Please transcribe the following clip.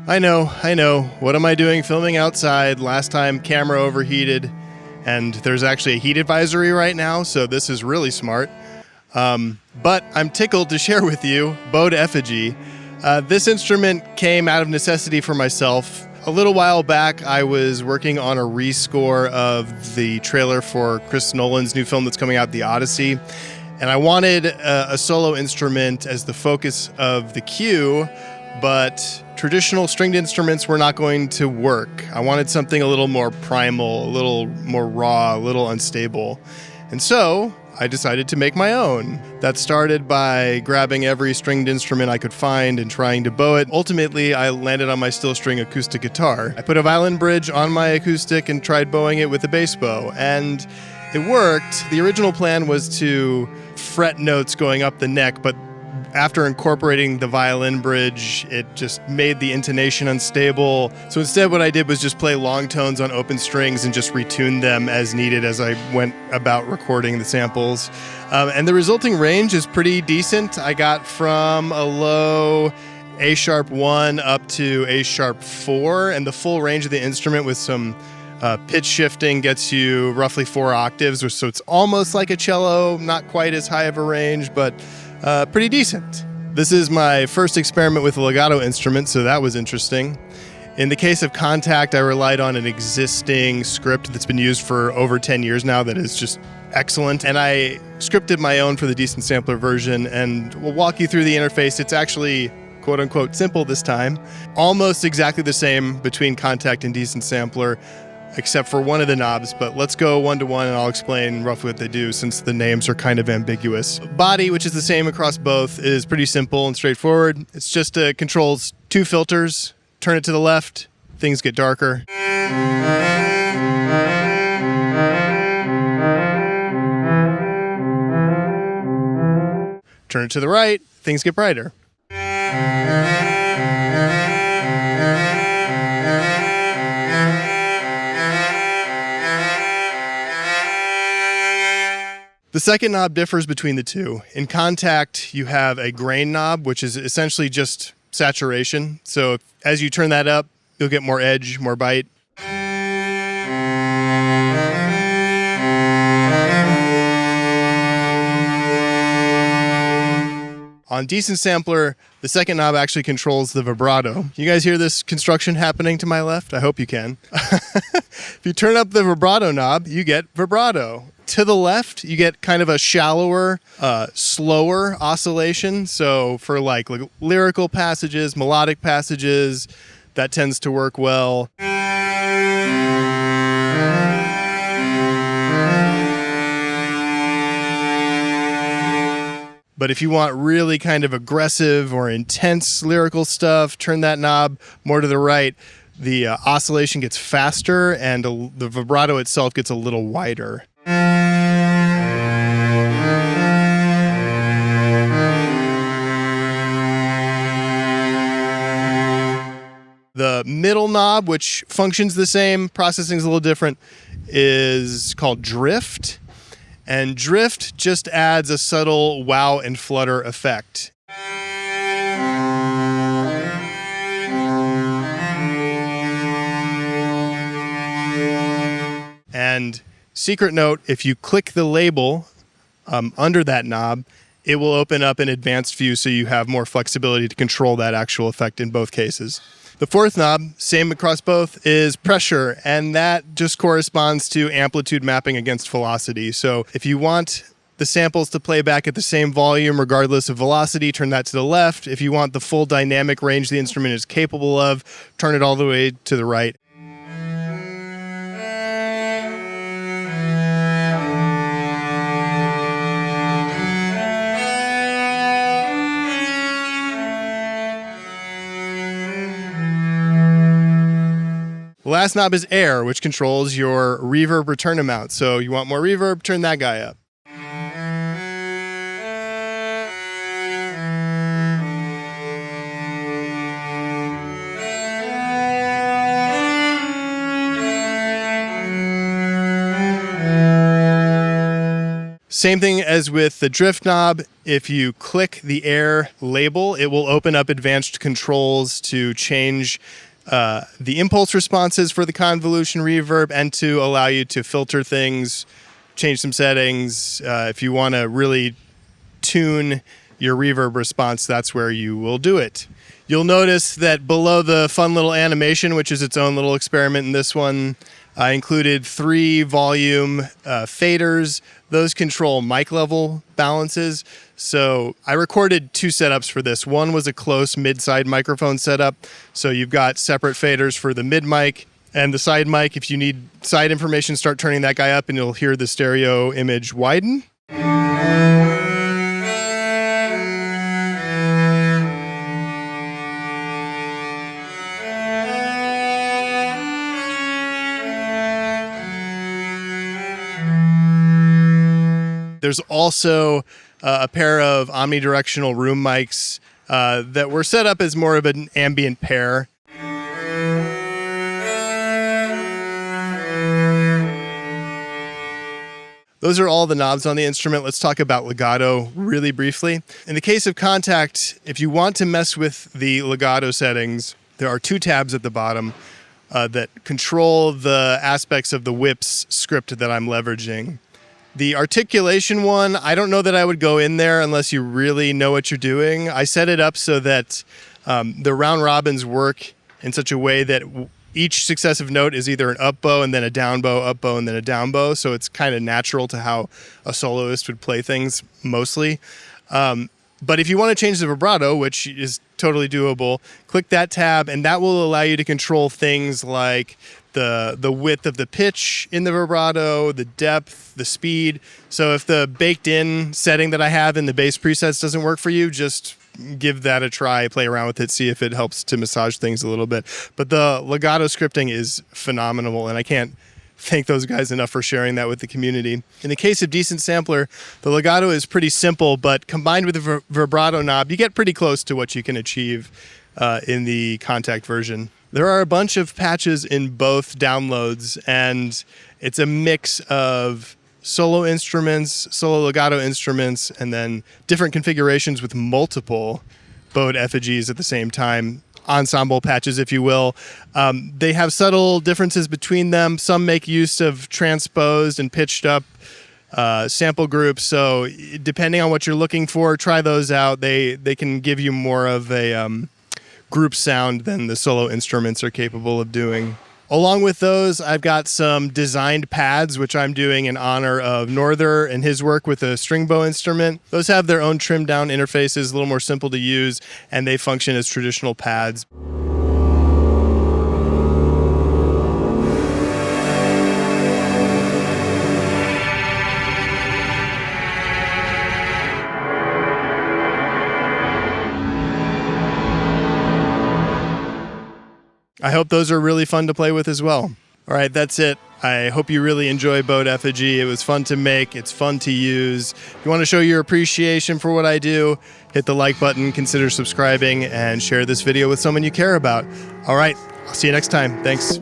I know. What am I doing filming outside? Last time camera overheated, and there's actually a heat advisory right now, so this is really smart. But I'm tickled to share with you Bode Effigy. This instrument came out of necessity for myself. A little while back, I was working on a rescore of the trailer for Chris Nolan's new film that's coming out, The Odyssey. And I wanted a solo instrument as the focus of the cue, but traditional stringed instruments were not going to work. I wanted something a little more primal, a little more raw, a little unstable. And so I decided to make my own. That started by grabbing every stringed instrument I could find and trying to bow it. Ultimately, I landed on my steel string acoustic guitar. I put a violin bridge on my acoustic and tried bowing it with a bass bow, and it worked. The original plan was to fret notes going up the neck, but after incorporating the violin bridge, it just made the intonation unstable. So instead what I did was just play long tones on open strings and just retune them as needed as I went about recording the samples. And the resulting range is pretty decent. I got from a low A sharp 1 up to A sharp 4, and the full range of the instrument with some pitch shifting gets you roughly 4 octaves, so it's almost like a cello, not quite as high of a range, but pretty decent. This is my first experiment with a legato instrument, so that was interesting. In the case of Kontakt, I relied on an existing script that's been used for over 10 years now that is just excellent, and I scripted my own for the Decent Sampler version, and we'll walk you through the interface. It's actually quote-unquote simple this time. Almost exactly the same between Kontakt and Decent Sampler, except for one of the knobs, but let's go one-to-one and I'll explain roughly what they do since the names are kind of ambiguous. Body, which is the same across both, is pretty simple and straightforward. It's just controls 2 filters. Turn it to the left, things get darker. Turn it to the right, things get brighter. The second knob differs between the two. In Kontakt, you have a grain knob, which is essentially just saturation. So as you turn that up, you'll get more edge, more bite. On Decent Sampler, the second knob actually controls the vibrato. You guys hear this construction happening to my left? I hope you can. If you turn up the vibrato knob, you get vibrato. To the left, you get kind of a shallower, slower oscillation. So for like lyrical passages, melodic passages, that tends to work well. But if you want really kind of aggressive or intense lyrical stuff, turn that knob more to the right. The oscillation gets faster and the vibrato itself gets a little wider. The middle knob, which functions the same, processing is a little different, is called drift. And drift just adds a subtle wow and flutter effect. And secret note, if you click the label under that knob, it will open up an advanced view so you have more flexibility to control that actual effect in both cases. The fourth knob, same across both, is pressure, and that just corresponds to amplitude mapping against velocity. So if you want the samples to play back at the same volume regardless of velocity, turn that to the left. If you want the full dynamic range the instrument is capable of, turn it all the way to the right. The last knob is air, which controls your reverb return amount. So you want more reverb, turn that guy up. Same thing as with the drift knob. If you click the air label, it will open up advanced controls to change the impulse responses for the convolution reverb and to allow you to filter things, change some settings. If you want to really tune your reverb response, that's where you will do it. You'll notice that below the fun little animation, which is its own little experiment in this one, I included 3 volume faders. Those control mic level balances. So I recorded 2 setups for this. One was a close mid-side microphone setup. So you've got separate faders for the mid mic and the side mic. If you need side information, start turning that guy up and you'll hear the stereo image widen. There's also a pair of omnidirectional room mics that were set up as more of an ambient pair. Those are all the knobs on the instrument. Let's talk about legato really briefly. In the case of Kontakt, if you want to mess with the legato settings, there are 2 tabs at the bottom that control the aspects of the whips script that I'm leveraging. The articulation one, I don't know that I would go in there unless you really know what you're doing. I set it up so that the round robins work in such a way that each successive note is either an up bow and then a down bow, up bow and then a down bow. So it's kind of natural to how a soloist would play things mostly. But if you want to change the vibrato, which is totally doable, click that tab and that will allow you to control things like the width of the pitch in the vibrato, the depth, the speed. So if the baked in setting that I have in the bass presets doesn't work for you, just give that a try, play around with it, see if it helps to massage things a little bit. But the legato scripting is phenomenal and I can't thank those guys enough for sharing that with the community. In the case of Decent Sampler, the legato is pretty simple, but combined with the vibrato knob, you get pretty close to what you can achieve in the Kontakt version. There are a bunch of patches in both downloads, and it's a mix of solo instruments, solo legato instruments, and then different configurations with multiple bowed effigies at the same time. Ensemble patches, if you will. They have subtle differences between them. Some make use of transposed and pitched up sample groups. So depending on what you're looking for, try those out. They can give you more of a group sound than the solo instruments are capable of doing. Along with those, I've got some designed pads, which I'm doing in honor of Norther and his work with a string bow instrument. Those have their own trimmed down interfaces, a little more simple to use, and they function as traditional pads. I hope those are really fun to play with as well. All right, that's it. I hope you really enjoy bowed effigy. It was fun to make. It's fun to use. If you want to show your appreciation for what I do, hit the like button, consider subscribing, and share this video with someone you care about. All right, I'll see you next time. Thanks.